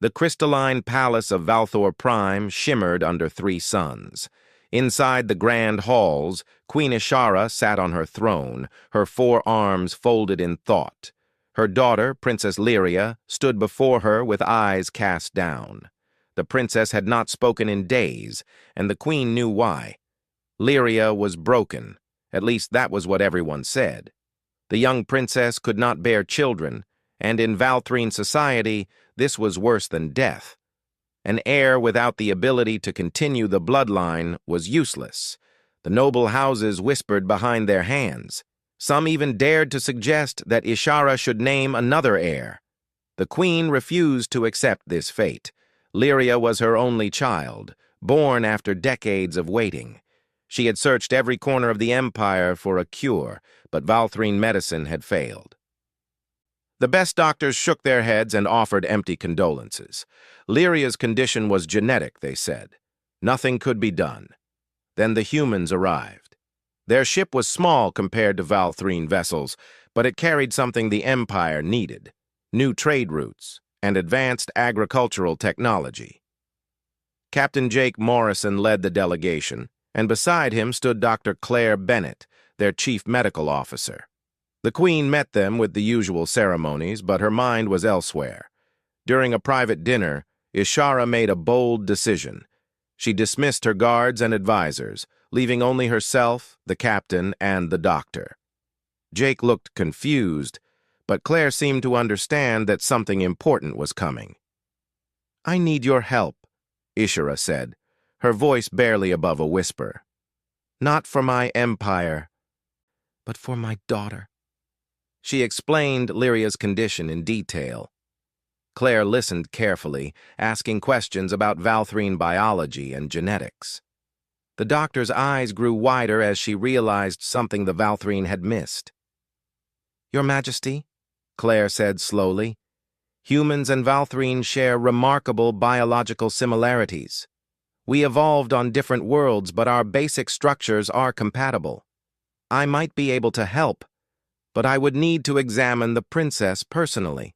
The crystalline palace of Valthor Prime shimmered under three suns. Inside the grand halls, Queen Ishara sat on her throne, her four arms folded in thought. Her daughter, Princess Lyria, stood before her with eyes cast down. The princess had not spoken in days, and the queen knew why. Lyria was broken. At least that was what everyone said. The young princess could not bear children, and in Valthrine society, this was worse than death. An heir without the ability to continue the bloodline was useless. The noble houses whispered behind their hands. Some even dared to suggest that Ishara should name another heir. The queen refused to accept this fate. Lyria was her only child, born after decades of waiting. She had searched every corner of the empire for a cure, but Valthrine medicine had failed. The best doctors shook their heads and offered empty condolences. Lyria's condition was genetic, they said. Nothing could be done. Then the humans arrived. Their ship was small compared to Valthrine vessels, but it carried something the Empire needed: new trade routes and advanced agricultural technology. Captain Jake Morrison led the delegation, and beside him stood Dr. Claire Bennett, their chief medical officer. The Queen met them with the usual ceremonies, but her mind was elsewhere. During a private dinner, Ishara made a bold decision. She dismissed her guards and advisors, leaving only herself, the captain, and the doctor. Jake looked confused, but Claire seemed to understand that something important was coming. "I need your help," Ishara said, her voice barely above a whisper. "Not for my empire, but for my daughter." She explained Lyria's condition in detail. Claire listened carefully, asking questions about Valthrine biology and genetics. The doctor's eyes grew wider as she realized something the Valthrine had missed. "Your Majesty," Claire said slowly, "humans and Valthrine share remarkable biological similarities. We evolved on different worlds, but our basic structures are compatible. I might be able to help, but I would need to examine the princess personally."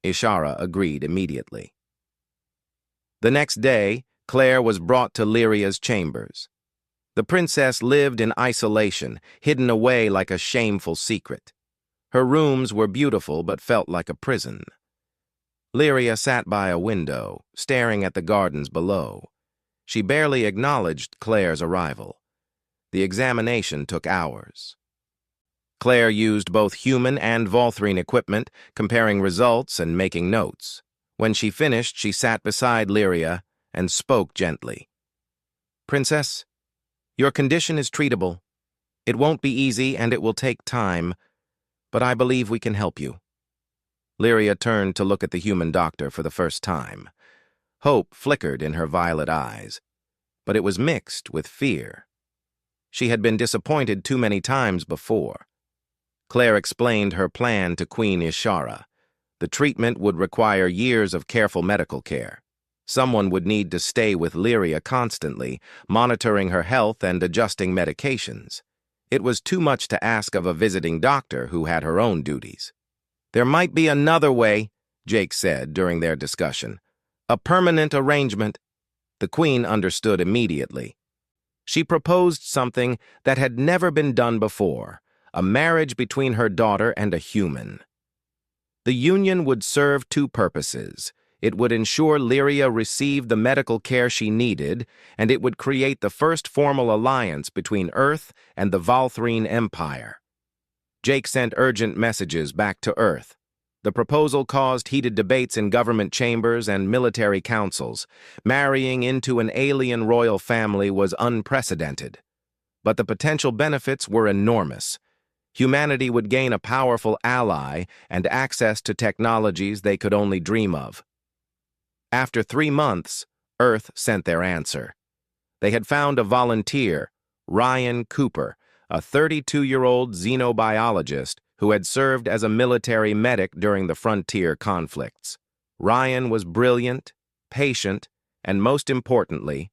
Ishara agreed immediately. The next day, Claire was brought to Lyria's chambers. The princess lived in isolation, hidden away like a shameful secret. Her rooms were beautiful but felt like a prison. Lyria sat by a window, staring at the gardens below. She barely acknowledged Claire's arrival. The examination took hours. Claire used both human and Valthrine equipment, comparing results and making notes. When she finished, she sat beside Lyria and spoke gently. "Princess, your condition is treatable. It won't be easy and it will take time, but I believe we can help you." Lyria turned to look at the human doctor for the first time. Hope flickered in her violet eyes, but it was mixed with fear. She had been disappointed too many times before. Claire explained her plan to Queen Ishara. The treatment would require years of careful medical care. Someone would need to stay with Lyria constantly, monitoring her health and adjusting medications. It was too much to ask of a visiting doctor who had her own duties. "There might be another way," Jake said during their discussion. "A permanent arrangement." The Queen understood immediately. She proposed something that had never been done before: a marriage between her daughter and a human. The union would serve two purposes. It would ensure Lyria received the medical care she needed, and it would create the first formal alliance between Earth and the Valthrine Empire. Jake sent urgent messages back to Earth. The proposal caused heated debates in government chambers and military councils. Marrying into an alien royal family was unprecedented. But the potential benefits were enormous. Humanity would gain a powerful ally and access to technologies they could only dream of. After 3 months, Earth sent their answer. They had found a volunteer, Ryan Cooper, a 32-year-old xenobiologist who had served as a military medic during the frontier conflicts. Ryan was brilliant, patient, and most importantly,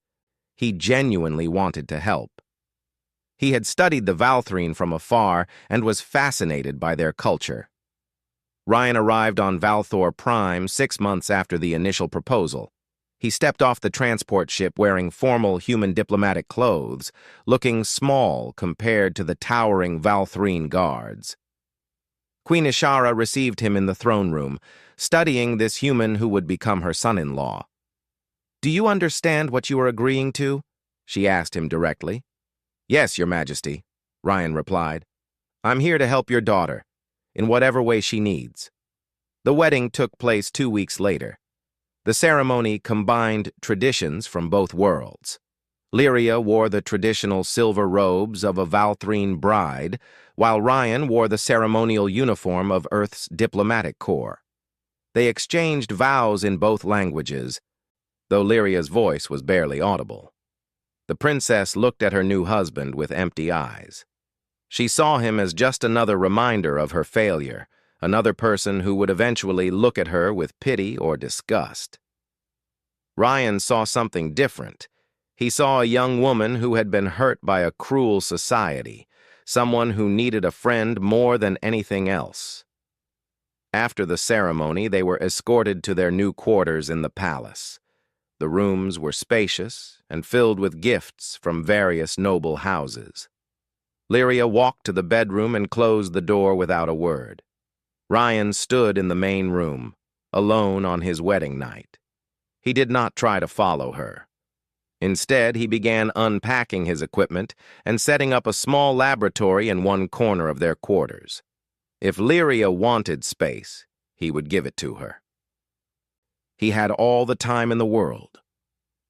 he genuinely wanted to help. He had studied the Valthrine from afar and was fascinated by their culture. Ryan arrived on Valthor Prime 6 months after the initial proposal. He stepped off the transport ship wearing formal human diplomatic clothes, looking small compared to the towering Valthrine guards. Queen Ishara received him in the throne room, studying this human who would become her son-in-law. "Do you understand what you are agreeing to?" she asked him directly. "Yes, Your Majesty," Ryan replied. "I'm here to help your daughter, in whatever way she needs." The wedding took place 2 weeks later. The ceremony combined traditions from both worlds. Lyria wore the traditional silver robes of a Valthrine bride, while Ryan wore the ceremonial uniform of Earth's diplomatic corps. They exchanged vows in both languages, though Lyria's voice was barely audible. The princess looked at her new husband with empty eyes. She saw him as just another reminder of her failure, another person who would eventually look at her with pity or disgust. Ryan saw something different. He saw a young woman who had been hurt by a cruel society, someone who needed a friend more than anything else. After the ceremony, they were escorted to their new quarters in the palace. The rooms were spacious and filled with gifts from various noble houses. Lyria walked to the bedroom and closed the door without a word. Ryan stood in the main room, alone on his wedding night. He did not try to follow her. Instead, he began unpacking his equipment and setting up a small laboratory in one corner of their quarters. If Lyria wanted space, he would give it to her. He had all the time in the world.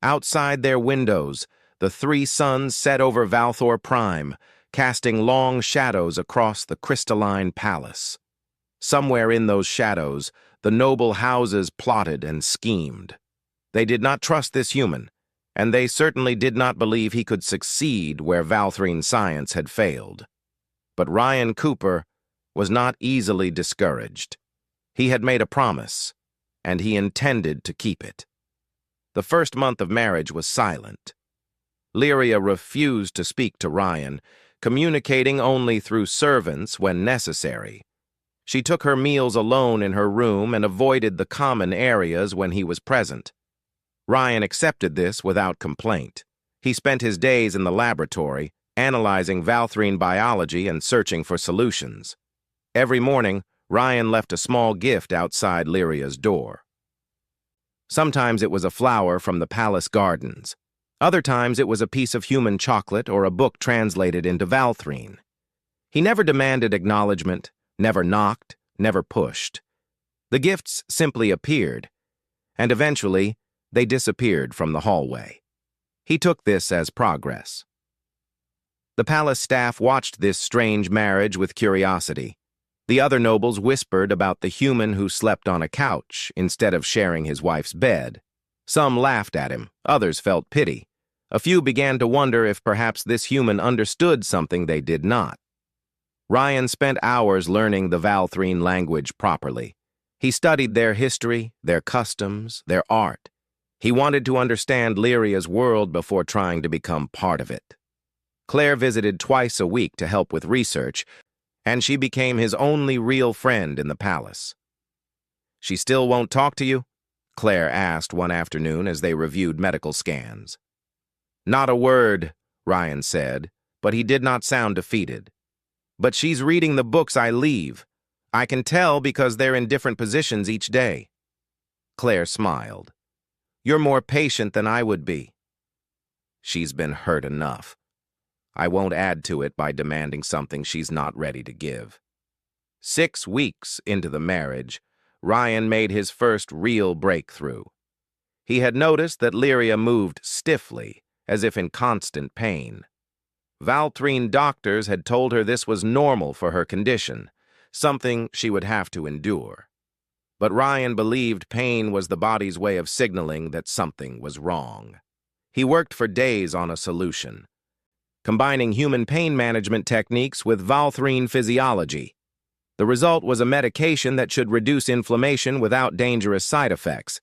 Outside their windows, the 3 suns set over Valthor Prime, casting long shadows across the crystalline palace. Somewhere in those shadows, the noble houses plotted and schemed. They did not trust this human, and they certainly did not believe he could succeed where Valthrine science had failed. But Ryan Cooper was not easily discouraged. He had made a promise, and he intended to keep it. The first month of marriage was silent. Lyria refused to speak to Ryan, communicating only through servants when necessary. She took her meals alone in her room and avoided the common areas when he was present. Ryan accepted this without complaint. He spent his days in the laboratory, analyzing Valthrine biology and searching for solutions. Every morning, Ryan left a small gift outside Lyria's door. Sometimes it was a flower from the palace gardens. Other times it was a piece of human chocolate or a book translated into Valthrine. He never demanded acknowledgement, never knocked, never pushed. The gifts simply appeared, and eventually they disappeared from the hallway. He took this as progress. The palace staff watched this strange marriage with curiosity. The other nobles whispered about the human who slept on a couch instead of sharing his wife's bed. Some laughed at him, others felt pity. A few began to wonder if perhaps this human understood something they did not. Ryan spent hours learning the Valthrine language properly. He studied their history, their customs, their art. He wanted to understand Lyria's world before trying to become part of it. Claire visited twice a week to help with research, and she became his only real friend in the palace. "She still won't talk to you?" Claire asked one afternoon as they reviewed medical scans. "Not a word," Ryan said, but he did not sound defeated. "But she's reading the books I leave. I can tell because they're in different positions each day." Claire smiled. "You're more patient than I would be." "She's been hurt enough. I won't add to it by demanding something she's not ready to give." 6 weeks into the marriage, Ryan made his first real breakthrough. He had noticed that Lyria moved stiffly, as if in constant pain. Valthrine doctors had told her this was normal for her condition, something she would have to endure. But Ryan believed pain was the body's way of signaling that something was wrong. He worked for days on a solution, combining human pain management techniques with Valthrine physiology. The result was a medication that should reduce inflammation without dangerous side effects.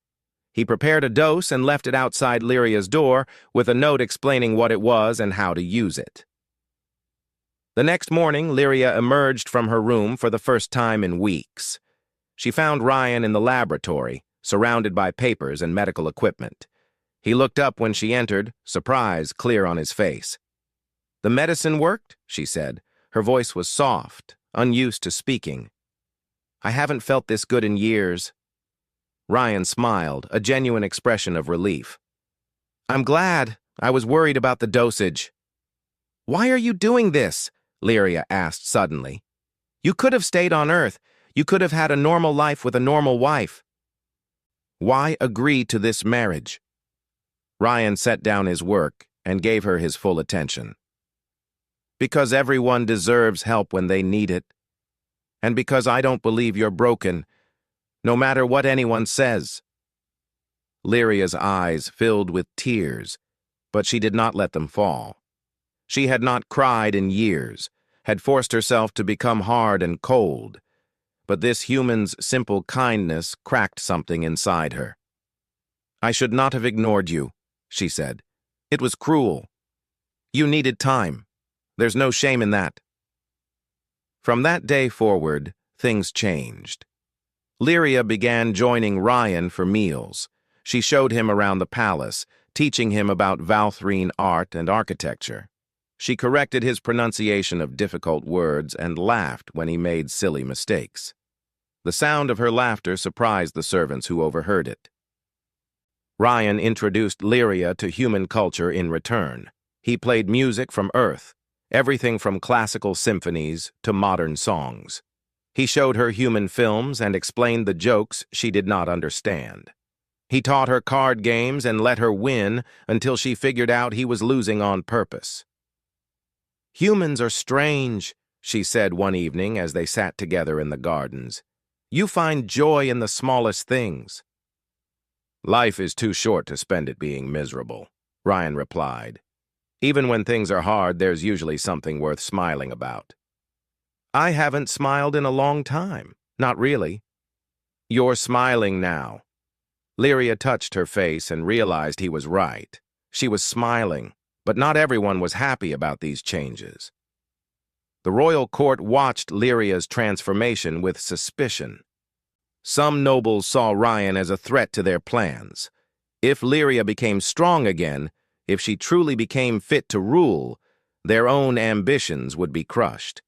He prepared a dose and left it outside Lyria's door with a note explaining what it was and how to use it. The next morning, Lyria emerged from her room for the first time in weeks. She found Ryan in the laboratory, surrounded by papers and medical equipment. He looked up when she entered, surprise clear on his face. "The medicine worked?" she said. Her voice was soft, unused to speaking. "I haven't felt this good in years." Ryan smiled, a genuine expression of relief. "I'm glad. I was worried about the dosage." "Why are you doing this?" Lyria asked suddenly. "You could have stayed on Earth. You could have had a normal life with a normal wife." "Why agree to this marriage?" Ryan set down his work and gave her his full attention. "Because everyone deserves help when they need it. And because I don't believe you're broken, no matter what anyone says." Lyria's eyes filled with tears, but she did not let them fall. She had not cried in years, had forced herself to become hard and cold, but this human's simple kindness cracked something inside her. "I should not have ignored you," she said. "It was cruel. You needed time. There's no shame in that." From that day forward, things changed. Lyria began joining Ryan for meals. She showed him around the palace, teaching him about Valthrine art and architecture. She corrected his pronunciation of difficult words and laughed when he made silly mistakes. The sound of her laughter surprised the servants who overheard it. Ryan introduced Lyria to human culture in return. He played music from Earth, everything from classical symphonies to modern songs. He showed her human films and explained the jokes she did not understand. He taught her card games and let her win until she figured out he was losing on purpose. "Humans are strange," she said one evening as they sat together in the gardens. "You find joy in the smallest things." "Life is too short to spend it being miserable," Ryan replied. "Even when things are hard, there's usually something worth smiling about." "I haven't smiled in a long time. Not really." "You're smiling now." Lyria touched her face and realized he was right. She was smiling, but not everyone was happy about these changes. The royal court watched Lyria's transformation with suspicion. Some nobles saw Ryan as a threat to their plans. If Lyria became strong again, if she truly became fit to rule, their own ambitions would be crushed.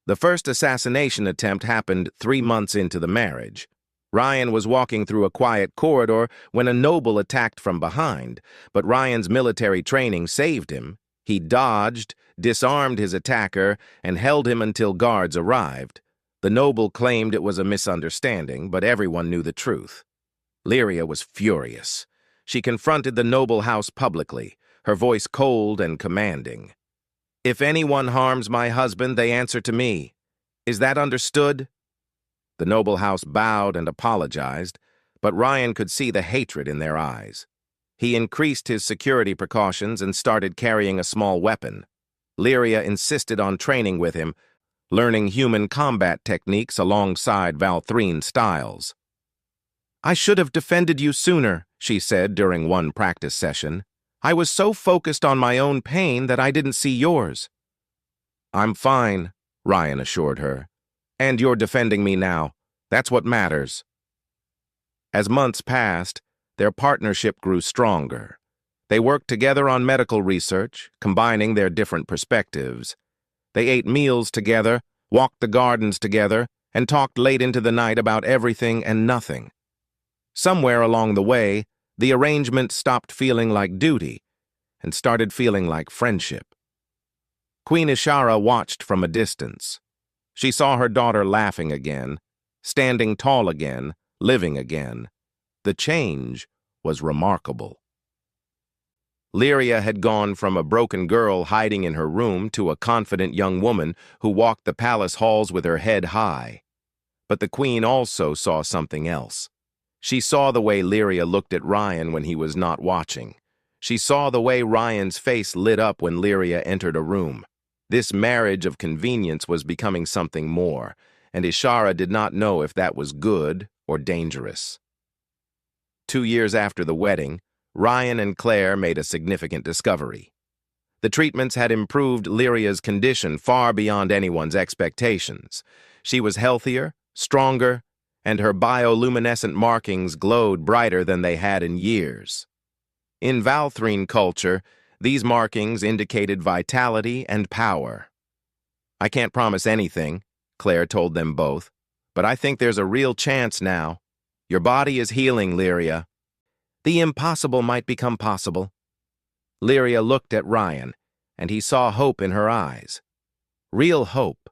The first assassination attempt happened 3 months into the marriage. Ryan was walking through a quiet corridor when a noble attacked from behind, but Ryan's military training saved him. He dodged, disarmed his attacker, and held him until guards arrived. The noble claimed it was a misunderstanding, but everyone knew the truth. Lyria was furious. She confronted the noble house publicly, her voice cold and commanding. "If anyone harms my husband, they answer to me. Is that understood?" The noble house bowed and apologized, but Ryan could see the hatred in their eyes. He increased his security precautions and started carrying a small weapon. Lyria insisted on training with him, learning human combat techniques alongside Valthrine styles. "I should have defended you sooner," she said during one practice session. "I was so focused on my own pain that I didn't see yours." "I'm fine," Ryan assured her. "And you're defending me now. That's what matters." As months passed, their partnership grew stronger. They worked together on medical research, combining their different perspectives. They ate meals together, walked the gardens together, and talked late into the night about everything and nothing. Somewhere along the way, the arrangement stopped feeling like duty and started feeling like friendship. Queen Ishara watched from a distance. She saw her daughter laughing again, standing tall again, living again. The change was remarkable. Lyria had gone from a broken girl hiding in her room to a confident young woman who walked the palace halls with her head high. But the queen also saw something else. She saw the way Lyria looked at Ryan when he was not watching. She saw the way Ryan's face lit up when Lyria entered a room. This marriage of convenience was becoming something more, and Ishara did not know if that was good or dangerous. 2 years after the wedding, Ryan and Claire made a significant discovery. The treatments had improved Lyria's condition far beyond anyone's expectations. She was healthier, stronger, and her bioluminescent markings glowed brighter than they had in years. In Valthrine culture, these markings indicated vitality and power. "I can't promise anything," Claire told them both, "but I think there's a real chance now. Your body is healing, Lyria. The impossible might become possible." Lyria looked at Ryan, and he saw hope in her eyes. Real hope,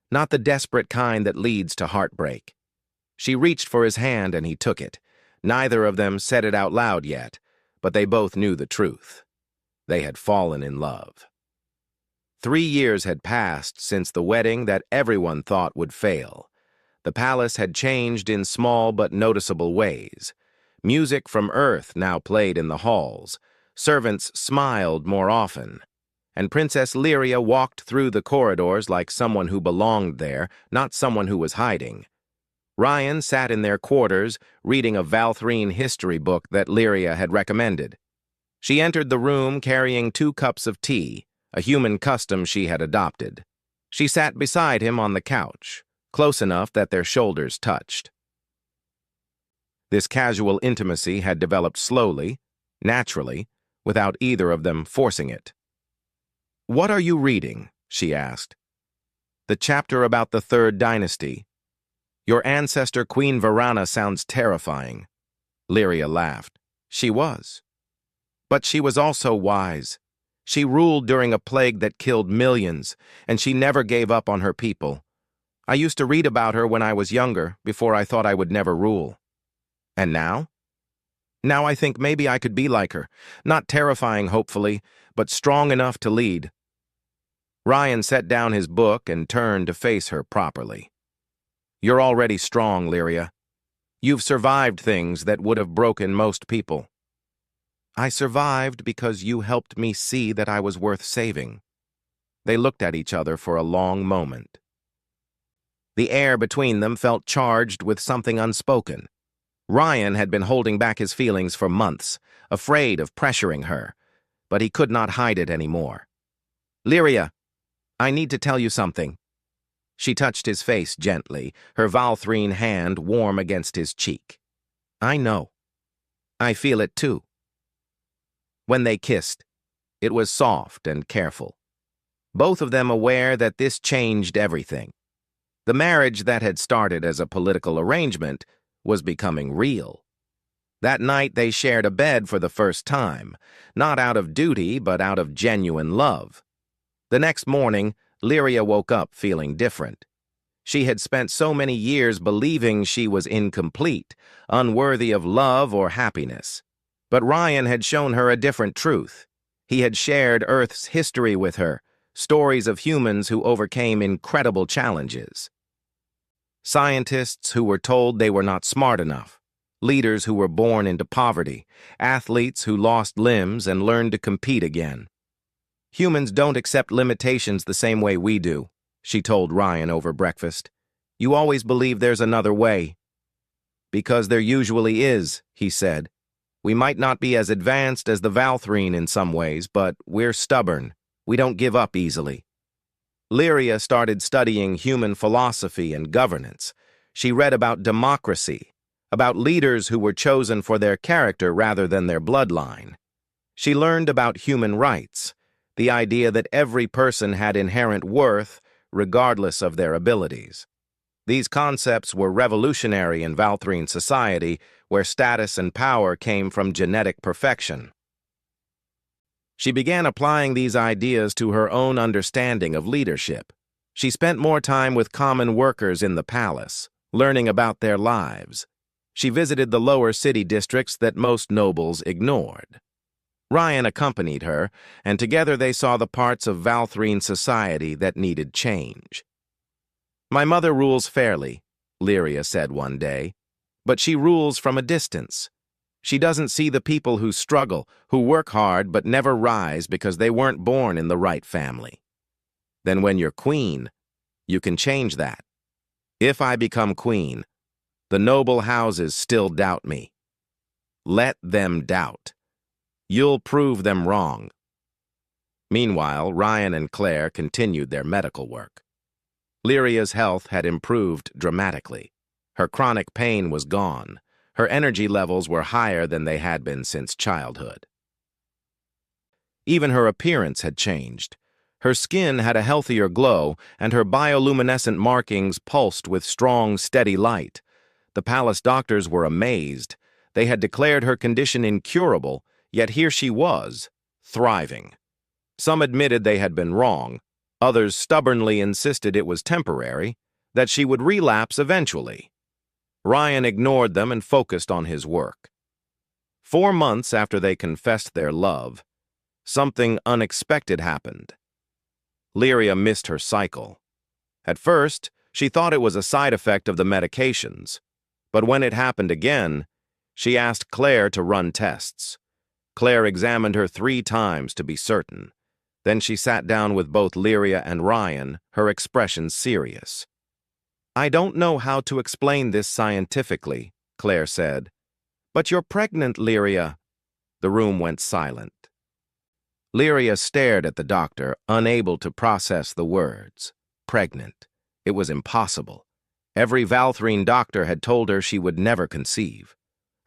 not the desperate kind that leads to heartbreak. She reached for his hand and he took it. Neither of them said it out loud yet, but they both knew the truth. They had fallen in love. 3 years had passed since the wedding that everyone thought would fail. The palace had changed in small but noticeable ways. Music from Earth now played in the halls. Servants smiled more often. And Princess Lyria walked through the corridors like someone who belonged there, not someone who was hiding. Ryan sat in their quarters, reading a Valthrine history book that Lyria had recommended. She entered the room carrying 2 cups of tea, a human custom she had adopted. She sat beside him on the couch, close enough that their shoulders touched. This casual intimacy had developed slowly, naturally, without either of them forcing it. "What are you reading?" she asked. "The chapter about the Third Dynasty. Your ancestor Queen Varana sounds terrifying." Lyria laughed. She was. But she was also wise. She ruled during a plague that killed millions, and she never gave up on her people. I used to read about her when I was younger, before I thought I would never rule. And now? Now I think maybe I could be like her, not terrifying, hopefully, but strong enough to lead. Ryan set down his book and turned to face her properly. "You're already strong, Lyria. You've survived things that would have broken most people." "I survived because you helped me see that I was worth saving." They looked at each other for a long moment. The air between them felt charged with something unspoken. Ryan had been holding back his feelings for months, afraid of pressuring her, but he could not hide it anymore. "Lyria, I need to tell you something." She touched his face gently, her Valthrine hand warm against his cheek. "I know. I feel it too." When they kissed, it was soft and careful. Both of them aware that this changed everything. The marriage that had started as a political arrangement was becoming real. That night they shared a bed for the first time, not out of duty but out of genuine love. The next morning, Lyria woke up feeling different. She had spent so many years believing she was incomplete, unworthy of love or happiness. But Ryan had shown her a different truth. He had shared Earth's history with her, stories of humans who overcame incredible challenges. Scientists who were told they were not smart enough, leaders who were born into poverty, athletes who lost limbs and learned to compete again. "Humans don't accept limitations the same way we do," she told Ryan over breakfast. "You always believe there's another way." "Because there usually is," he said. "We might not be as advanced as the Valthrine in some ways, but we're stubborn. We don't give up easily." Lyria started studying human philosophy and governance. She read about democracy, about leaders who were chosen for their character rather than their bloodline. She learned about human rights, the idea that every person had inherent worth regardless of their abilities. These concepts were revolutionary in Valthrine society, where status and power came from genetic perfection. She began applying these ideas to her own understanding of leadership. She spent more time with common workers in the palace, learning about their lives. She visited the lower city districts that most nobles ignored. Ryan accompanied her, and together they saw the parts of Valthrine society that needed change. "My mother rules fairly," Lyria said one day, "but she rules from a distance. She doesn't see the people who struggle, who work hard but never rise because they weren't born in the right family. Then when you're queen, you can change that. If I become queen, the noble houses still doubt me. Let them doubt. You'll prove them wrong." Meanwhile, Ryan and Claire continued their medical work. Lyria's health had improved dramatically. Her chronic pain was gone. Her energy levels were higher than they had been since childhood. Even her appearance had changed. Her skin had a healthier glow, and her bioluminescent markings pulsed with strong, steady light. The palace doctors were amazed. They had declared her condition incurable, yet here she was, thriving. Some admitted they had been wrong. Others stubbornly insisted it was temporary, that she would relapse eventually. Ryan ignored them and focused on his work. 4 months after they confessed their love, something unexpected happened. Lyria missed her cycle. At first, she thought it was a side effect of the medications, but when it happened again, she asked Claire to run tests. Claire examined her 3 times to be certain. Then she sat down with both Lyria and Ryan, her expression serious. "I don't know how to explain this scientifically," Claire said. "But you're pregnant, Lyria." The room went silent. Lyria stared at the doctor, unable to process the words. Pregnant. It was impossible. Every Valthrine doctor had told her she would never conceive.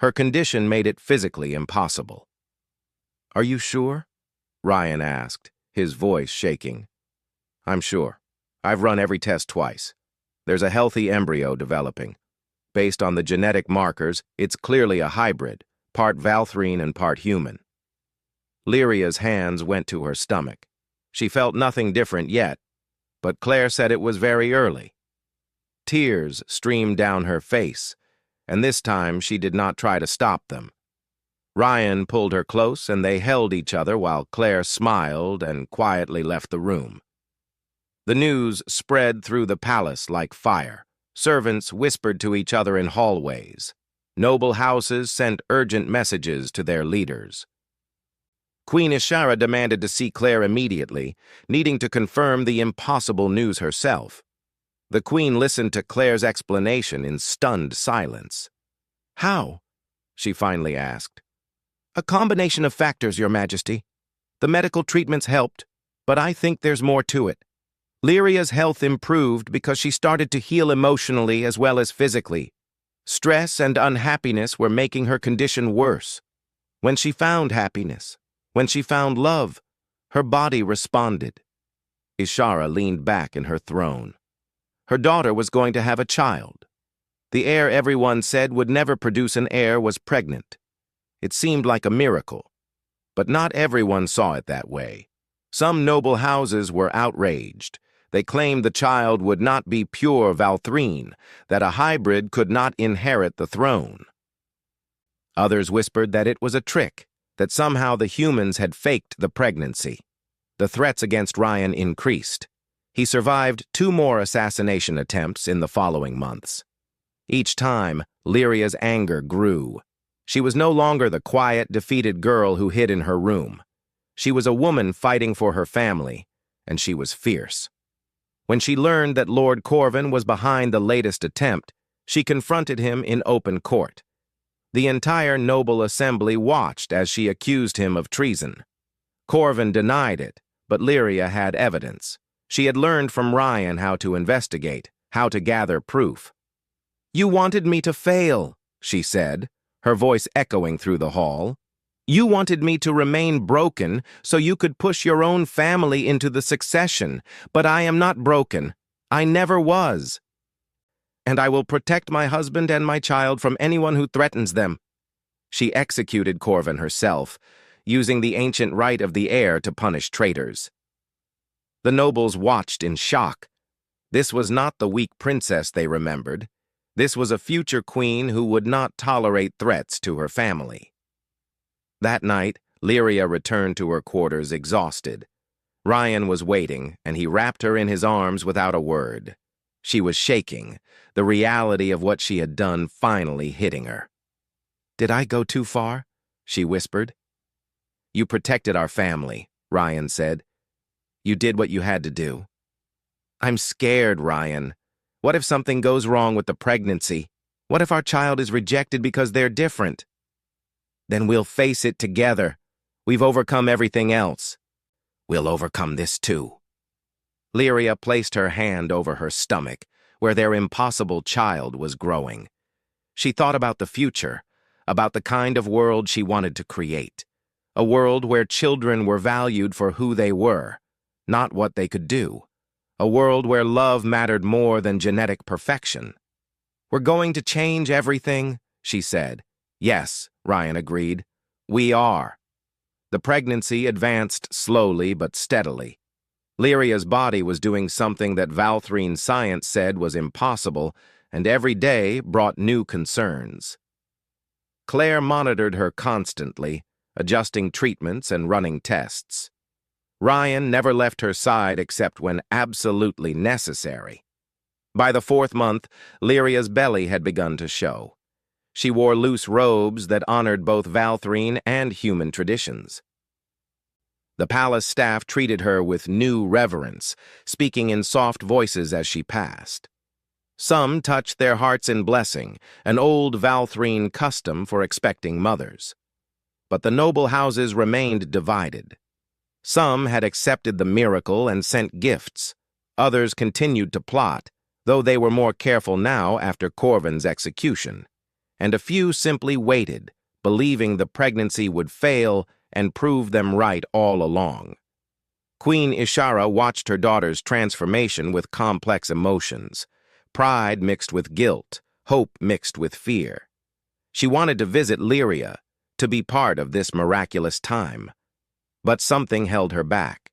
Her condition made it physically impossible. "Are you sure?" Ryan asked, his voice shaking. "I'm sure. I've run every test twice. There's a healthy embryo developing. Based on the genetic markers, it's clearly a hybrid, part Valthrine and part human." Lyria's hands went to her stomach. She felt nothing different yet, but Claire said it was very early. Tears streamed down her face, and this time she did not try to stop them. Ryan pulled her close, and they held each other while Claire smiled and quietly left the room. The news spread through the palace like fire. Servants whispered to each other in hallways. Noble houses sent urgent messages to their leaders. Queen Ishara demanded to see Claire immediately, needing to confirm the impossible news herself. The queen listened to Claire's explanation in stunned silence. "How?" she finally asked. "A combination of factors, Your Majesty. The medical treatments helped, but I think there's more to it. Lyria's health improved because she started to heal emotionally as well as physically. Stress and unhappiness were making her condition worse. When she found happiness, when she found love, her body responded." Ishara leaned back in her throne. Her daughter was going to have a child. The heir everyone said would never produce an heir was pregnant. It seemed like a miracle. But not everyone saw it that way. Some noble houses were outraged. They claimed the child would not be pure Valthrine, that a hybrid could not inherit the throne. Others whispered that it was a trick, that somehow the humans had faked the pregnancy. The threats against Ryan increased. He survived 2 more assassination attempts in the following months. Each time, Lyria's anger grew. She was no longer the quiet, defeated girl who hid in her room. She was a woman fighting for her family, and she was fierce. When she learned that Lord Corvin was behind the latest attempt, she confronted him in open court. The entire noble assembly watched as she accused him of treason. Corvin denied it, but Lyria had evidence. She had learned from Ryan how to investigate, how to gather proof. "You wanted me to fail," she said, her voice echoing through the hall. "You wanted me to remain broken so you could push your own family into the succession, but I am not broken. I never was. And I will protect my husband and my child from anyone who threatens them." She executed Corvin herself, using the ancient right of the heir to punish traitors. The nobles watched in shock. This was not the weak princess they remembered. This was a future queen who would not tolerate threats to her family. That night, Lyria returned to her quarters exhausted. Ryan was waiting, and he wrapped her in his arms without a word. She was shaking, the reality of what she had done finally hitting her. "Did I go too far?" she whispered. "You protected our family," Ryan said. "You did what you had to do." "I'm scared, Ryan. What if something goes wrong with the pregnancy? What if our child is rejected because they're different?" "Then we'll face it together. We've overcome everything else. We'll overcome this too." Lyria placed her hand over her stomach, where their impossible child was growing. She thought about the future, about the kind of world she wanted to create. A world where children were valued for who they were, not what they could do. A world where love mattered more than genetic perfection. "We're going to change everything," she said. "Yes," Ryan agreed. "We are." The pregnancy advanced slowly but steadily. Lyria's body was doing something that Valthrine science said was impossible, and every day brought new concerns. Claire monitored her constantly, adjusting treatments and running tests. Ryan never left her side except when absolutely necessary. By the 4th month, Lyria's belly had begun to show. She wore loose robes that honored both Valthrine and human traditions. The palace staff treated her with new reverence, speaking in soft voices as she passed. Some touched their hearts in blessing, an old Valthrine custom for expecting mothers. But the noble houses remained divided. Some had accepted the miracle and sent gifts. Others continued to plot, though they were more careful now after Corvin's execution. And a few simply waited, believing the pregnancy would fail and prove them right all along. Queen Ishara watched her daughter's transformation with complex emotions. Pride mixed with guilt, hope mixed with fear. She wanted to visit Lyria, to be part of this miraculous time. But something held her back.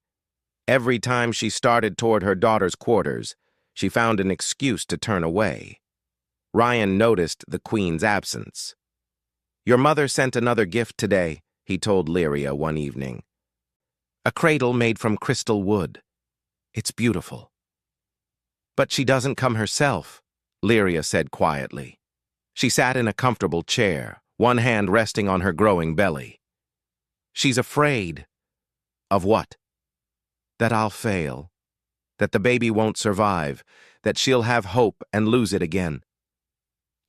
Every time she started toward her daughter's quarters, she found an excuse to turn away. Ryan noticed the queen's absence. "Your mother sent another gift today," he told Lyria one evening. "A cradle made from crystal wood. It's beautiful." "But she doesn't come herself," Lyria said quietly. She sat in a comfortable chair, one hand resting on her growing belly. "She's afraid." "Of what?" "That I'll fail. That the baby won't survive. That she'll have hope and lose it again."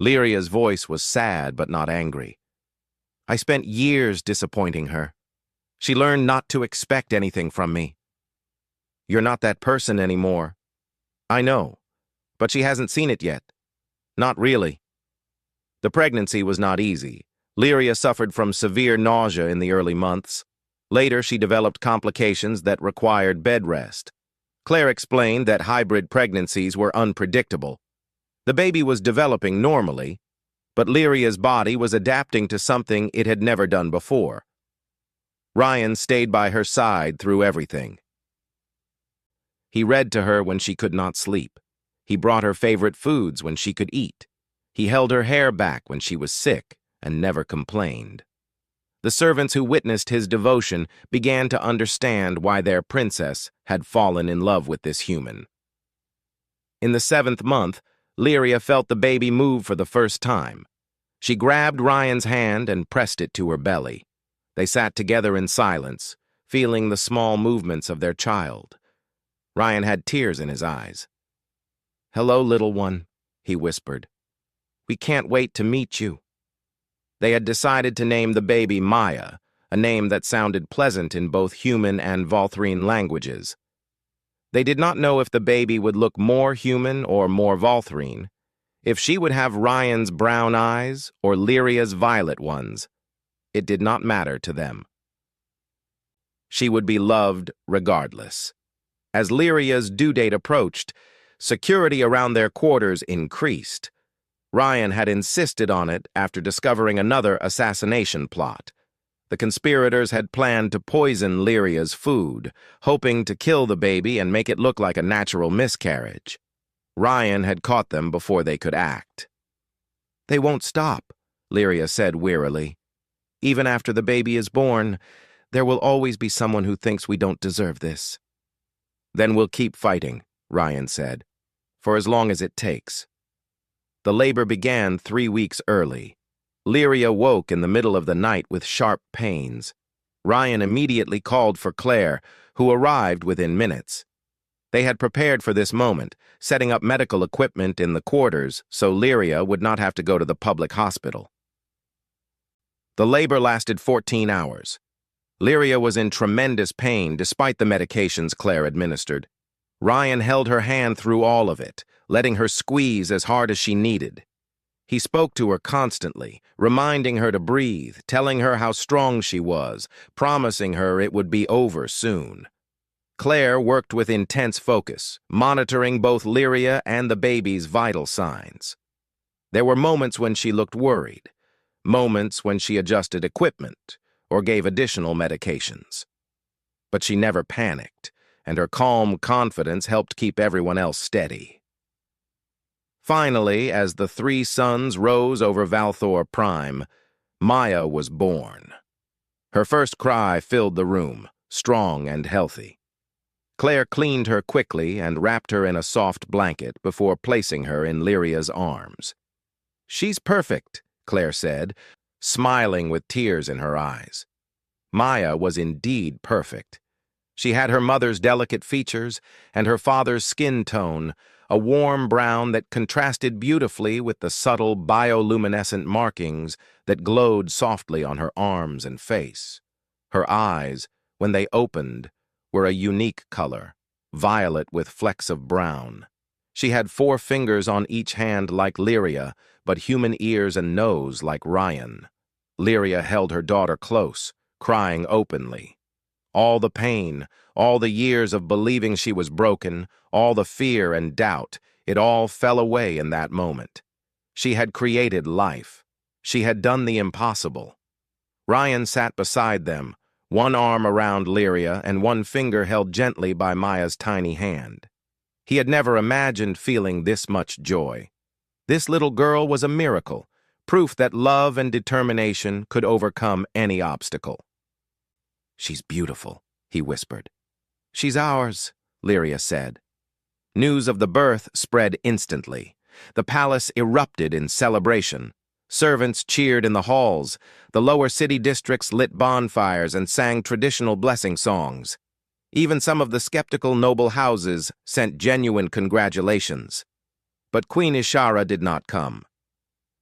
Lyria's voice was sad but not angry. "I spent years disappointing her. She learned not to expect anything from me." "You're not that person anymore." "I know, but she hasn't seen it yet." "Not really." The pregnancy was not easy. Lyria suffered from severe nausea in the early months. Later, she developed complications that required bed rest. Claire explained that hybrid pregnancies were unpredictable. The baby was developing normally, but Lyria's body was adapting to something it had never done before. Ryan stayed by her side through everything. He read to her when she could not sleep. He brought her favorite foods when she could eat. He held her hair back when she was sick and never complained. The servants who witnessed his devotion began to understand why their princess had fallen in love with this human. In the 7th month, Lyria felt the baby move for the first time. She grabbed Ryan's hand and pressed it to her belly. They sat together in silence, feeling the small movements of their child. Ryan had tears in his eyes. "Hello, little one," he whispered. "We can't wait to meet you." They had decided to name the baby Maya, a name that sounded pleasant in both human and Valthrine languages. They did not know if the baby would look more human or more Valthrine, if she would have Ryan's brown eyes or Lyria's violet ones. It did not matter to them. She would be loved regardless. As Lyria's due date approached, security around their quarters increased. Ryan had insisted on it after discovering another assassination plot. The conspirators had planned to poison Lyria's food, hoping to kill the baby and make it look like a natural miscarriage. Ryan had caught them before they could act. "They won't stop," Lyria said wearily. "Even after the baby is born, there will always be someone who thinks we don't deserve this." "Then we'll keep fighting," Ryan said, "for as long as it takes." The labor began 3 weeks early. Lyria woke in the middle of the night with sharp pains. Ryan immediately called for Claire, who arrived within minutes. They had prepared for this moment, setting up medical equipment in the quarters so Lyria would not have to go to the public hospital. The labor lasted 14 hours. Lyria was in tremendous pain despite the medications Claire administered. Ryan held her hand through all of it, letting her squeeze as hard as she needed. He spoke to her constantly, reminding her to breathe, telling her how strong she was, promising her it would be over soon. Claire worked with intense focus, monitoring both Lyria and the baby's vital signs. There were moments when she looked worried, moments when she adjusted equipment or gave additional medications. But she never panicked, and her calm confidence helped keep everyone else steady. Finally, as the 3 suns rose over Valthor Prime, Maya was born. Her first cry filled the room, strong and healthy. Claire cleaned her quickly and wrapped her in a soft blanket before placing her in Lyria's arms. "She's perfect," Claire said, smiling with tears in her eyes. Maya was indeed perfect. She had her mother's delicate features and her father's skin tone, a warm brown that contrasted beautifully with the subtle bioluminescent markings that glowed softly on her arms and face. Her eyes, when they opened, were a unique color, violet with flecks of brown. She had 4 fingers on each hand like Lyria, but human ears and nose like Ryan. Lyria held her daughter close, crying openly. All the pain, all the years of believing she was broken, all the fear and doubt, it all fell away in that moment. She had created life. She had done the impossible. Ryan sat beside them, one arm around Lyria and one finger held gently by Maya's tiny hand. He had never imagined feeling this much joy. This little girl was a miracle, proof that love and determination could overcome any obstacle. "She's beautiful," he whispered. "She's ours," Lyria said. News of the birth spread instantly. The palace erupted in celebration. Servants cheered in the halls. The lower city districts lit bonfires and sang traditional blessing songs. Even some of the skeptical noble houses sent genuine congratulations. But Queen Ishara did not come.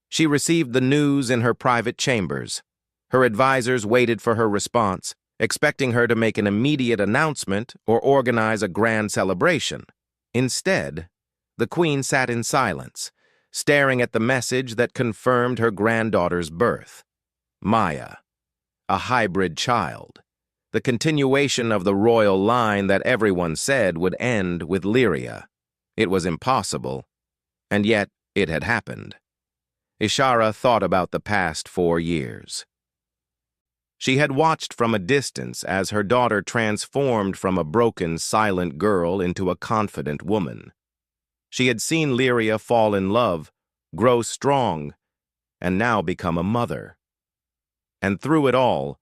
She received the news in her private chambers. Her advisors waited for her response, expecting her to make an immediate announcement or organize a grand celebration. Instead, the queen sat in silence, staring at the message that confirmed her granddaughter's birth. Maya, a hybrid child, the continuation of the royal line that everyone said would end with Lyria. It was impossible, and yet it had happened. Ishara thought about the past 4 years. She had watched from a distance as her daughter transformed from a broken, silent girl into a confident woman. She had seen Lyria fall in love, grow strong, and now become a mother. And through it all,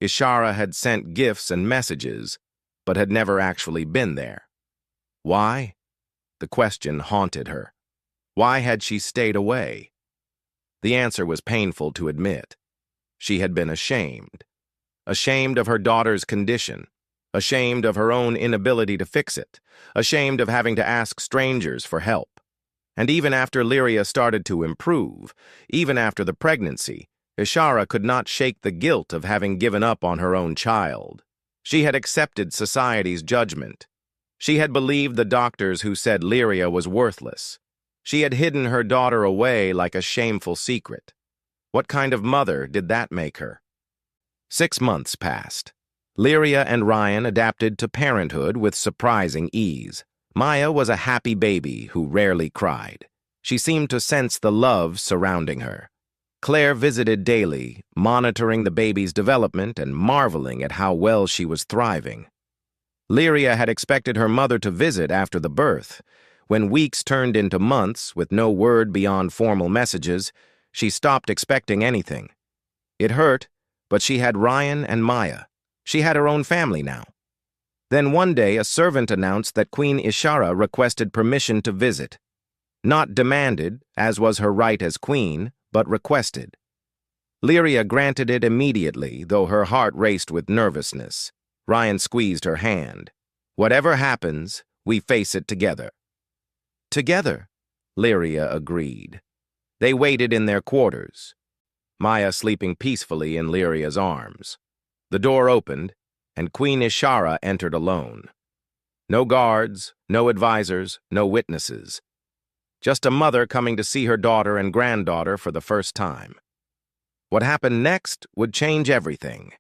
Ishara had sent gifts and messages, but had never actually been there. Why? The question haunted her. Why had she stayed away? The answer was painful to admit. She had been ashamed. Ashamed of her daughter's condition. Ashamed of her own inability to fix it. Ashamed of having to ask strangers for help. And even after Lyria started to improve, even after the pregnancy, Ishara could not shake the guilt of having given up on her own child. She had accepted society's judgment. She had believed the doctors who said Lyria was worthless. She had hidden her daughter away like a shameful secret. What kind of mother did that make her? 6 months passed. Lyria and Ryan adapted to parenthood with surprising ease. Maya was a happy baby who rarely cried. She seemed to sense the love surrounding her. Claire visited daily, monitoring the baby's development and marveling at how well she was thriving. Lyria had expected her mother to visit after the birth. When weeks turned into months with no word beyond formal messages, she stopped expecting anything. It hurt, but she had Ryan and Maya. She had her own family now. Then one day a servant announced that Queen Ishara requested permission to visit. Not demanded, as was her right as queen, but requested. Lyria granted it immediately, though her heart raced with nervousness. Ryan squeezed her hand. "Whatever happens, we face it together." "Together," Lyria agreed. They waited in their quarters, Maya sleeping peacefully in Lyria's arms. The door opened, and Queen Ishara entered alone. No guards, no advisors, no witnesses. just a mother coming to see her daughter and granddaughter for the first time. What happened next would change everything.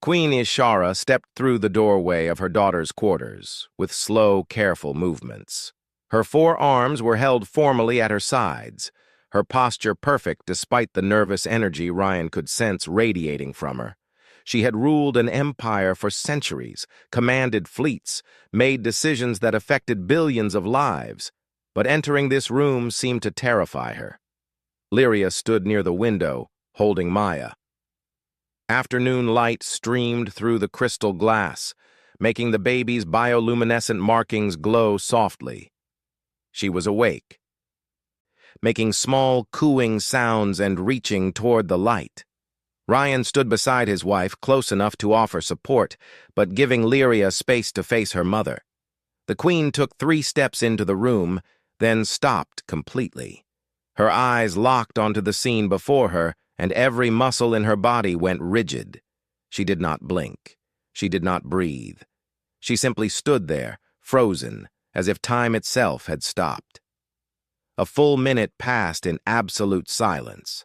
Queen Ishara stepped through the doorway of her daughter's quarters with slow, careful movements. Her four arms were held formally at her sides, her posture perfect despite the nervous energy Ryan could sense radiating from her. She had ruled an empire for centuries, commanded fleets, made decisions that affected billions of lives, but entering this room seemed to terrify her. Lyria stood near the window, holding Maya. Afternoon light streamed through the crystal glass, making the baby's bioluminescent markings glow softly. She was awake, making small cooing sounds and reaching toward the light. Ryan stood beside his wife, close enough to offer support, but giving Lyria space to face her mother. The queen took 3 steps into the room, then stopped completely. Her eyes locked onto the scene before her, and every muscle in her body went rigid. She did not blink. She did not breathe. She simply stood there, frozen, as if time itself had stopped. A full minute passed in absolute silence.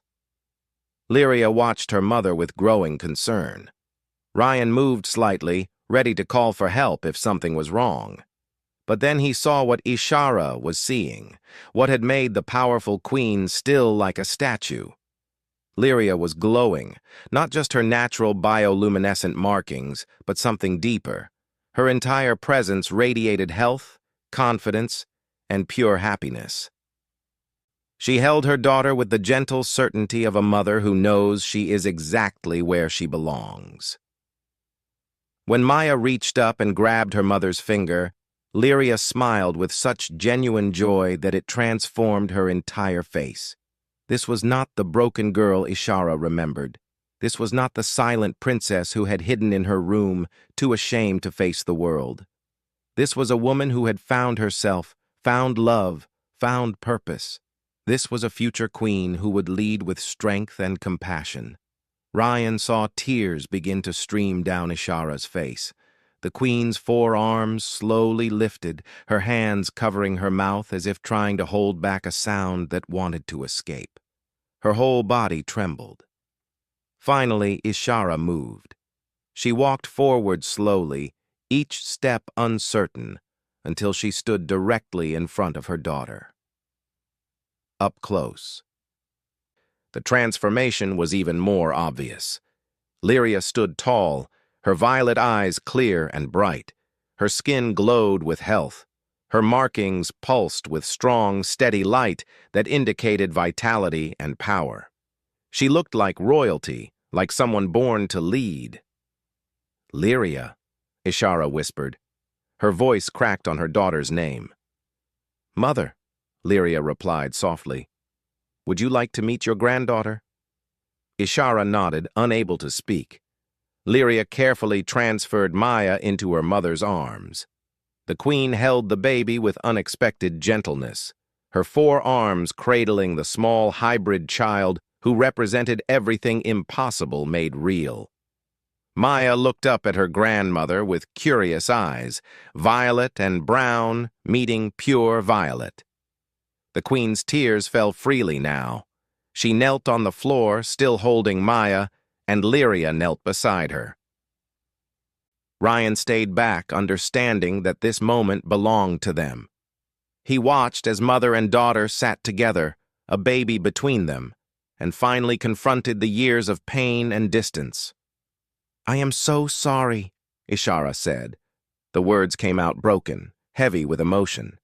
Lyria watched her mother with growing concern. Ryan moved slightly, ready to call for help if something was wrong. But then he saw what Ishara was seeing, what had made the powerful queen still like a statue. Lyria was glowing, not just her natural bioluminescent markings, but something deeper. Her entire presence radiated health, confidence, and pure happiness. She held her daughter with the gentle certainty of a mother who knows she is exactly where she belongs. When Maya reached up and grabbed her mother's finger, Lyria smiled with such genuine joy that it transformed her entire face. This was not the broken girl Ishara remembered. This was not the silent princess who had hidden in her room, too ashamed to face the world. This was a woman who had found herself, found love, found purpose. This was a future queen who would lead with strength and compassion. Ryan saw tears begin to stream down Ishara's face. The queen's 4 arms slowly lifted, her hands covering her mouth as if trying to hold back a sound that wanted to escape. Her whole body trembled. Finally, Ishara moved. She walked forward slowly, each step uncertain, until she stood directly in front of her daughter. Up close. The transformation was even more obvious. Lyria stood tall, her violet eyes clear and bright. Her skin glowed with health. Her markings pulsed with strong, steady light that indicated vitality and power. She looked like royalty, like someone born to lead. "Lyria," Ishara whispered. Her voice cracked on her daughter's name. "Mother," Lyria replied softly. "Would you like to meet your granddaughter?" Ishara nodded, unable to speak. Lyria carefully transferred Maya into her mother's arms. The queen held the baby with unexpected gentleness, her 4 arms cradling the small hybrid child who represented everything impossible made real. Maya looked up at her grandmother with curious eyes, violet and brown meeting pure violet. The queen's tears fell freely now. She knelt on the floor, still holding Maya, and Lyria knelt beside her. Ryan stayed back, understanding that this moment belonged to them. He watched as mother and daughter sat together, a baby between them, and finally confronted the years of pain and distance. "I am so sorry," Ishara said. The words came out broken, heavy with emotion.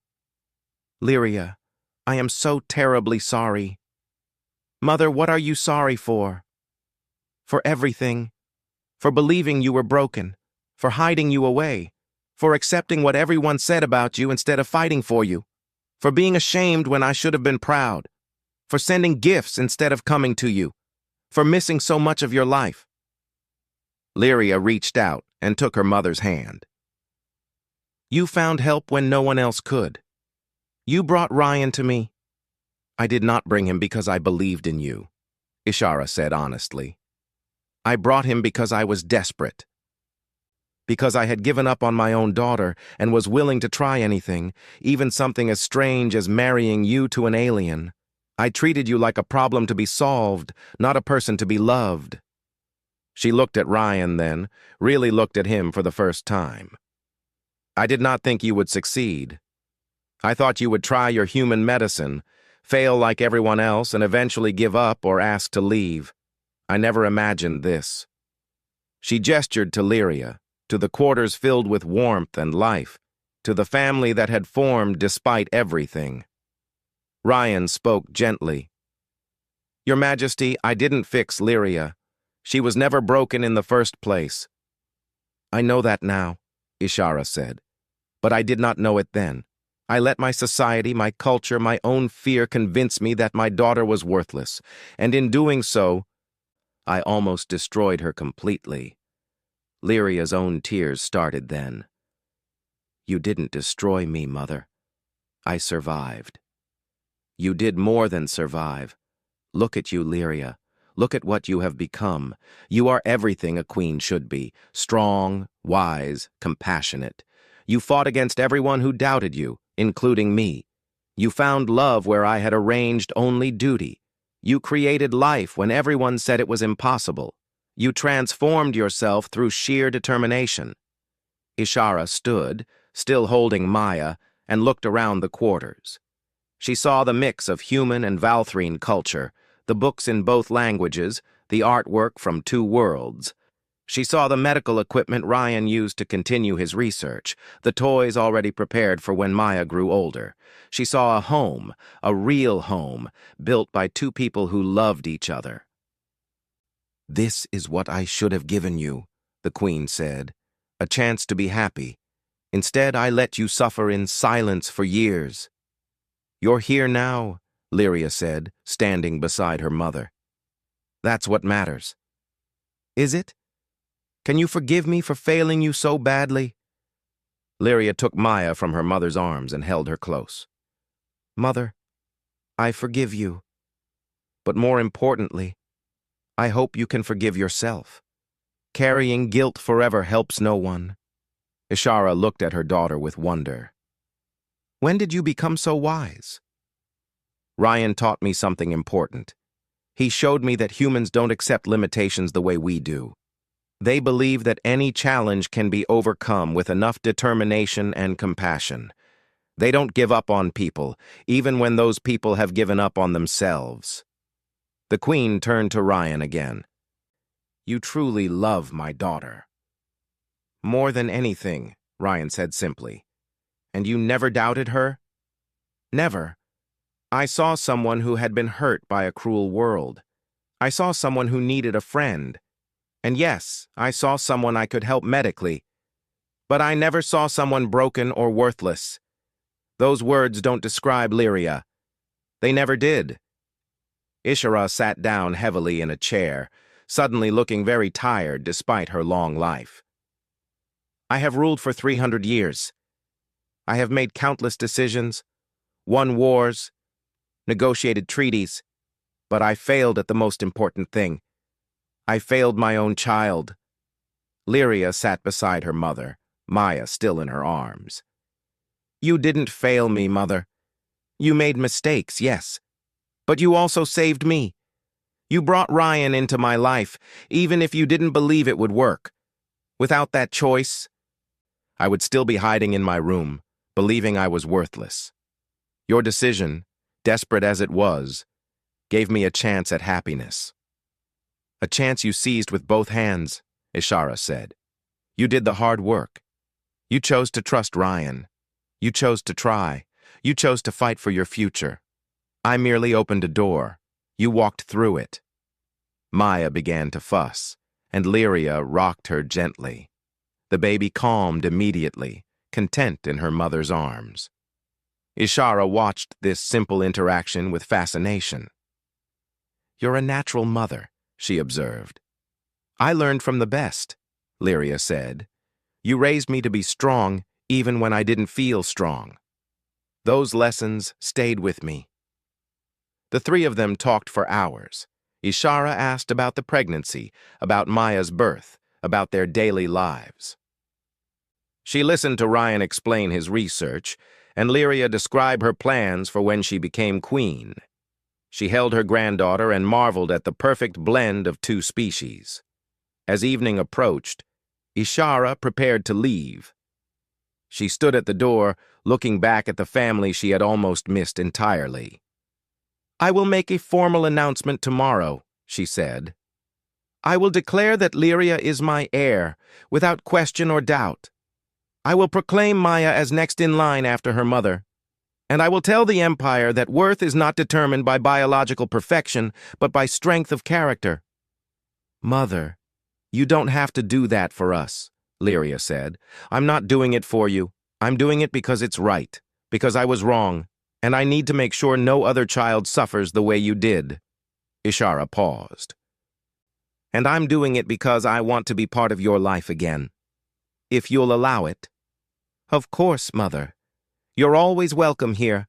"Lyria, I am so terribly sorry." "Mother, what are you sorry for?" "For everything. For believing you were broken. For hiding you away. For accepting what everyone said about you instead of fighting for you. For being ashamed when I should have been proud. For sending gifts instead of coming to you. For missing so much of your life." Lyria reached out and took her mother's hand. "You found help when no one else could. You brought Ryan to me." "I did not bring him because I believed in you," Ishara said honestly. "I brought him because I was desperate." because I had given up on my own daughter and was willing to try anything, even something as strange as marrying you to an alien. I treated you like a problem to be solved, not a person to be loved." She looked at Ryan then, really looked at him for the first time. "I did not think you would succeed. I thought you would try your human medicine, fail like everyone else, and eventually give up or ask to leave. I never imagined this." She gestured to Lyria, to the quarters filled with warmth and life, to the family that had formed despite everything. Ryan spoke gently. "Your Majesty, I didn't fix Lyria. She was never broken in the first place." "I know that now," Ishara said, "but I did not know it then. I let my society, my culture, my own fear convince me that my daughter was worthless, and in doing so, I almost destroyed her completely." Lyria's own tears started then. "You didn't destroy me, Mother. I survived." "You did more than survive. Look at you, Lyria. Look at what you have become. You are everything a queen should be: strong, wise, compassionate. You fought against everyone who doubted you, including me. You found love where I had arranged only duty. You created life when everyone said it was impossible. You transformed yourself through sheer determination." Ishara stood, still holding Maya, and looked around the quarters. She saw the mix of human and Valthrine culture, the books in both languages, the artwork from two worlds. She saw the medical equipment Ryan used to continue his research, the toys already prepared for when Maya grew older. She saw a home, a real home, built by two people who loved each other. "This is what I should have given you," the Queen said, "a chance to be happy. Instead, I let you suffer in silence for years." "You're here now," Lyria said, standing beside her mother. "That's what matters." "Is it? Can you forgive me for failing you so badly?" Lyria took Maya from her mother's arms and held her close. "Mother, I forgive you. But more importantly, I hope you can forgive yourself. Carrying guilt forever helps no one." Ishara looked at her daughter with wonder. "When did you become so wise?" "Ryan taught me something important. He showed me that humans don't accept limitations the way we do. They believe that any challenge can be overcome with enough determination and compassion. They don't give up on people, even when those people have given up on themselves." The Queen turned to Ryan again. "You truly love my daughter." "More than anything," Ryan said simply. "And you never doubted her?" "Never. I saw someone who had been hurt by a cruel world. I saw someone who needed a friend. And yes, I saw someone I could help medically. But I never saw someone broken or worthless. Those words don't describe Lyria. They never did." Ishara sat down heavily in a chair, suddenly looking very tired despite her long life. "I have ruled for 300 years. I have made countless decisions, won wars, negotiated treaties, but I failed at the most important thing. I failed my own child." Lyria sat beside her mother, Maya still in her arms. "You didn't fail me, Mother. You made mistakes, yes. But you also saved me. You brought Ryan into my life, even if you didn't believe it would work. Without that choice, I would still be hiding in my room, believing I was worthless. Your decision, desperate as it was, gave me a chance at happiness." "A chance you seized with both hands," Ishara said. "You did the hard work. You chose to trust Ryan. You chose to try. You chose to fight for your future. I merely opened a door. You walked through it." Maya began to fuss, and Lyria rocked her gently. The baby calmed immediately, content in her mother's arms. Ishara watched this simple interaction with fascination. "You're a natural mother," she observed. "I learned from the best," Lyria said. "You raised me to be strong even when I didn't feel strong. Those lessons stayed with me." The three of them talked for hours. Ishara asked about the pregnancy, about Maya's birth, about their daily lives. She listened to Ryan explain his research, and Lyria describe her plans for when she became queen. She held her granddaughter and marveled at the perfect blend of two species. As evening approached, Ishara prepared to leave. She stood at the door, looking back at the family she had almost missed entirely. "I will make a formal announcement tomorrow," she said. "I will declare that Lyria is my heir, without question or doubt. I will proclaim Maya as next in line after her mother. And I will tell the Empire that worth is not determined by biological perfection, but by strength of character." "Mother, you don't have to do that for us," Lyria said. "I'm not doing it for you. I'm doing it because it's right, because I was wrong, and I need to make sure no other child suffers the way you did." Ishara paused. "And I'm doing it because I want to be part of your life again. If you'll allow it." "Of course, Mother. You're always welcome here."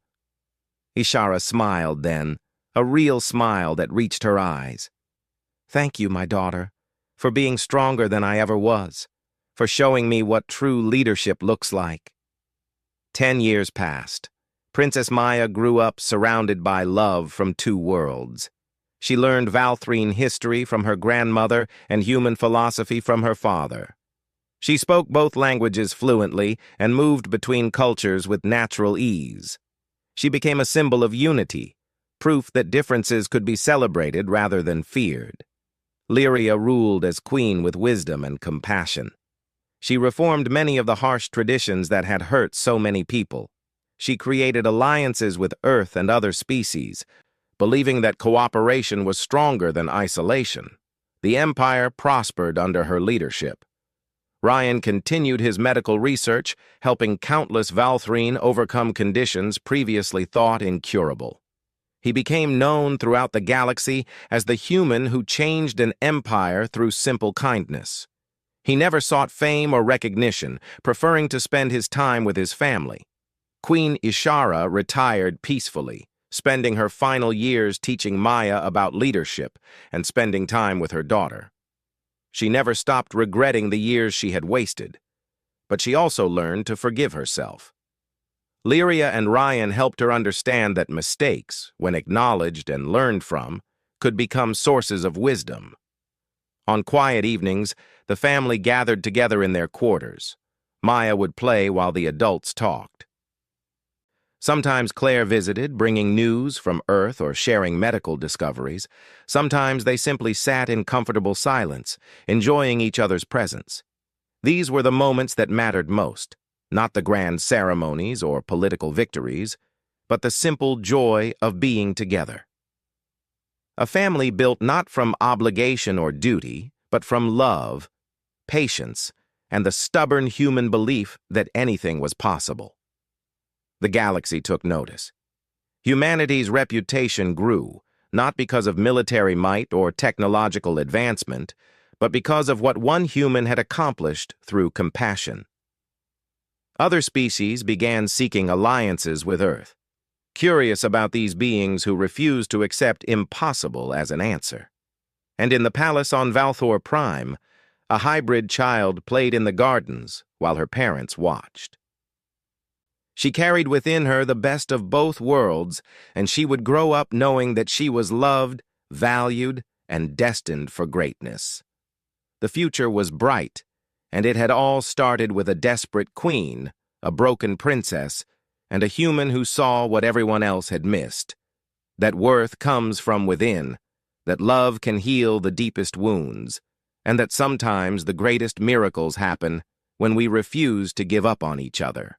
Ishara smiled then, a real smile that reached her eyes. "Thank you, my daughter, for being stronger than I ever was, for showing me what true leadership looks like." 10 years passed. Princess Maya grew up surrounded by love from two worlds. She learned Valthrine history from her grandmother and human philosophy from her father. She spoke both languages fluently and moved between cultures with natural ease. She became a symbol of unity, proof that differences could be celebrated rather than feared. Lyria ruled as queen with wisdom and compassion. She reformed many of the harsh traditions that had hurt so many people. She created alliances with Earth and other species, believing that cooperation was stronger than isolation. The Empire prospered under her leadership. Ryan continued his medical research, helping countless Valthrine overcome conditions previously thought incurable. He became known throughout the galaxy as the human who changed an empire through simple kindness. He never sought fame or recognition, preferring to spend his time with his family. Queen Ishara retired peacefully, spending her final years teaching Maya about leadership and spending time with her daughter. She never stopped regretting the years she had wasted, but she also learned to forgive herself. Lyria and Ryan helped her understand that mistakes, when acknowledged and learned from, could become sources of wisdom. On quiet evenings, the family gathered together in their quarters. Maya would play while the adults talked. Sometimes Claire visited, bringing news from Earth or sharing medical discoveries. Sometimes they simply sat in comfortable silence, enjoying each other's presence. These were the moments that mattered most, not the grand ceremonies or political victories, but the simple joy of being together. A family built not from obligation or duty, but from love, patience, and the stubborn human belief that anything was possible. The galaxy took notice. Humanity's reputation grew, not because of military might or technological advancement, but because of what one human had accomplished through compassion. Other species began seeking alliances with Earth, curious about these beings who refused to accept impossible as an answer. And in the palace on Valthor Prime, a hybrid child played in the gardens while her parents watched. She carried within her the best of both worlds, and she would grow up knowing that she was loved, valued, and destined for greatness. The future was bright, and it had all started with a desperate queen, a broken princess, and a human who saw what everyone else had missed. That worth comes from within, that love can heal the deepest wounds, and that sometimes the greatest miracles happen when we refuse to give up on each other.